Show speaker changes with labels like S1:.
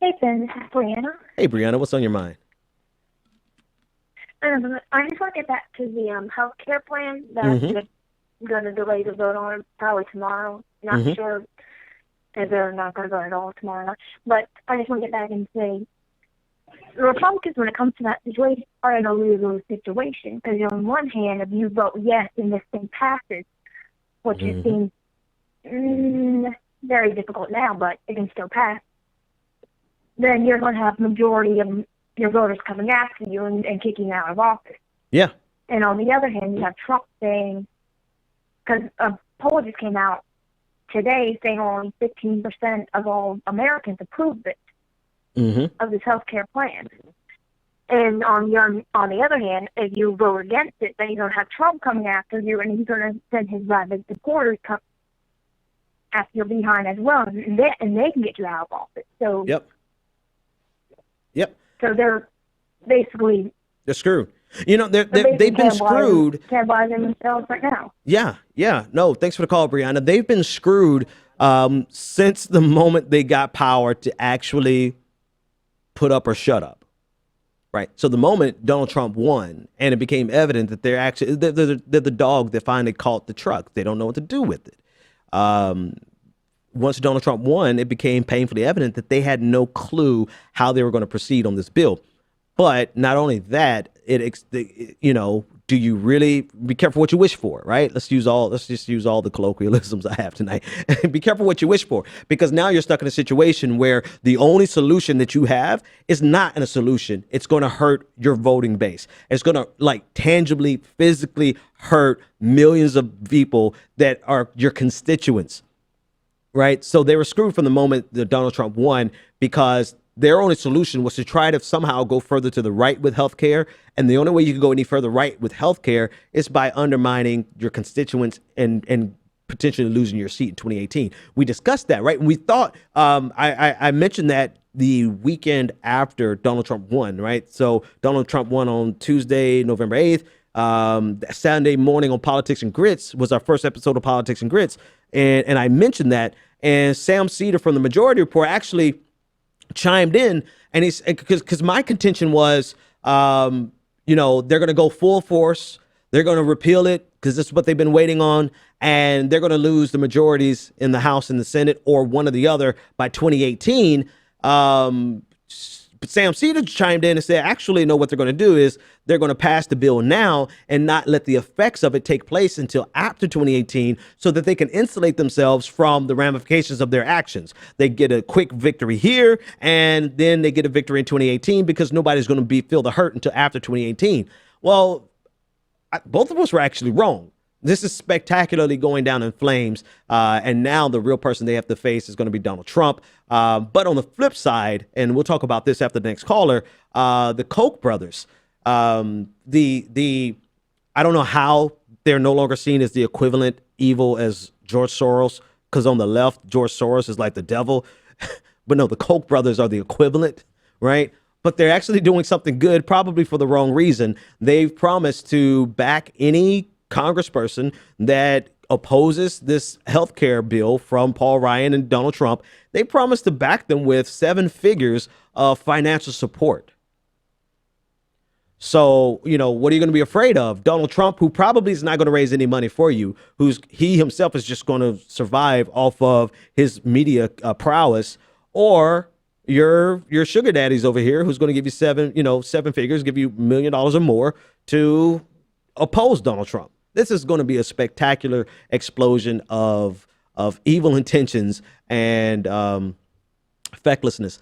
S1: Hey, Ben, this is Brianna.
S2: Hey, Brianna, what's on your mind?
S1: I just want to get back to the healthcare plan that
S2: Mm-hmm.
S1: they're going to delay the vote on probably tomorrow. Not
S2: Mm-hmm.
S1: sure if they're not going to vote at all tomorrow. But I just want to get back and say the Republicans, when it comes to that situation, are in a lose-lose situation. Because on one hand, if you vote yes and this thing passes, which it
S2: Mm-hmm.
S1: seems very difficult now, but it can still pass, then you're going to have majority of your voters coming after you and kicking you out of office.
S2: Yeah.
S1: And on the other hand, you have Trump saying, because a poll just came out today saying only 15% of all Americans approved it,
S2: Mm-hmm.
S1: of this health care plan. And on the other hand, if you vote against it, then you're going to have Trump coming after you, and he's going to send his rabid supporters come after your behind as well, and they can get you out of office. So,
S2: Yep. Yep.
S1: so they're basically
S2: They're screwed. You know, they've been screwed.
S1: cannibalizing themselves right now.
S2: Yeah. Yeah. No, thanks for the call, Brianna. They've been screwed since the moment they got power to actually put up or shut up. Right. So the moment Donald Trump won and it became evident that they're the dog that finally caught the truck. They don't know what to do with it. Once Donald Trump won, it became painfully evident that they had no clue how they were going to proceed on this bill. But not only that, do you really be careful what you wish for, right? Let's just use all the colloquialisms I have tonight. Be careful what you wish for, because now you're stuck in a situation where the only solution that you have is not a solution. It's going to hurt your voting base. It's going to tangibly, physically hurt millions of people that are your constituents. Right. So they were screwed from the moment that Donald Trump won, because their only solution was to try to somehow go further to the right with healthcare. And the only way you can go any further right with healthcare is by undermining your constituents and potentially losing your seat in 2018. We discussed that, right? And we thought I mentioned that the weekend after Donald Trump won. Right. So Donald Trump won on Tuesday, November 8th. Saturday morning on Politics and Grits was our first episode of Politics and Grits. And I mentioned that, and Sam Cedar from the Majority Report actually chimed in, and he's because my contention was, they're going to go full force. They're going to repeal it because this is what they've been waiting on, and they're going to lose the majorities in the House and the Senate, or one or the other, by 2018. But Sam Cedar chimed in and said, actually, no, what they're going to do is they're going to pass the bill now and not let the effects of it take place until after 2018, so that they can insulate themselves from the ramifications of their actions. They get a quick victory here, and then they get a victory in 2018 because nobody's going to feel the hurt until after 2018. Well, both of us were actually wrong. This is spectacularly going down in flames. And now the real person they have to face is going to be Donald Trump. But on the flip side, and we'll talk about this after the next caller, the Koch brothers, I don't know how they're no longer seen as the equivalent evil as George Soros, because on the left, George Soros is like the devil. But no, the Koch brothers are the equivalent, right? But they're actually doing something good, probably for the wrong reason. They've promised to back any congressperson that opposes this health care bill from Paul Ryan and Donald Trump. They promised to back them with 7 figures of financial support. So, what are you going to be afraid of? Donald Trump, who probably is not going to raise any money for you, he himself is just going to survive off of his media prowess, or your sugar daddies over here, who's going to give you 7 figures, give you $1 million or more to oppose Donald Trump. This is going to be a spectacular explosion of evil intentions and fecklessness.